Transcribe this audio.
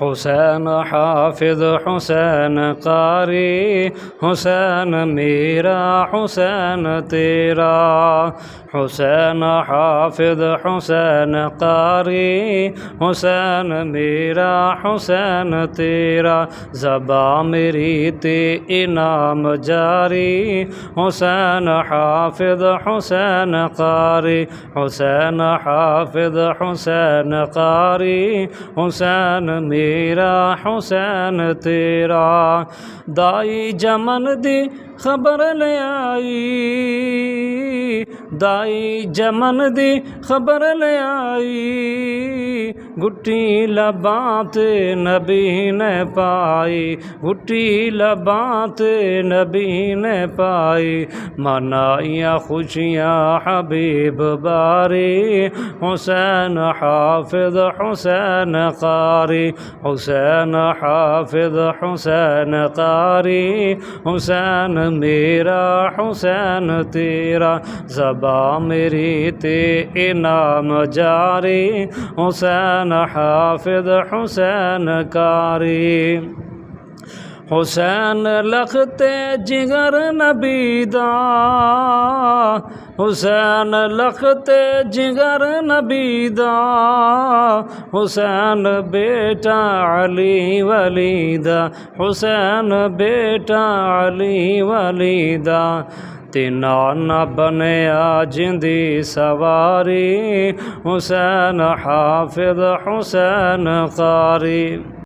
हुसैन हाफिज हुसैन कारी, हुसैन मेरा हुसैन तेरा। हुसैन हाफिज हुसैन कारी, हुसैन मेरा हुसैन तेरा। ज़बा मेरी ते इनाम जारी, हुसैन हाफिज हुसैन कारी। हुसैन हाफिज हुसैन कारी, हुसैन मेरा हुसैन तेरा। दाई जमन दी खबर ले आई, दाई जमन दी खबर ले आई। गुट्टी लबात नबी ने पाई, गुट्टी लबात नबी ने पाई। मनाइया खुशियाँ हबीब बारी, हुसैन हाफिज हुसैन कारी। हुसैन हाफिज हुसैन कारी, हुसैन मेरा हुसैन तेरा। ज़बा मेरी ते इनाम जारी, हुसैन हाफिज हुसैन कारी। हुसैन लखते जिगर नबी दा, हुसैन लखते जिगर नबी दा। हुसैन बेटा अली वली दा, हुसैन बेटा अली वली दा। तिना न बनया जिंदी सवारी, हुसैन हाफिज हुसैन कारी।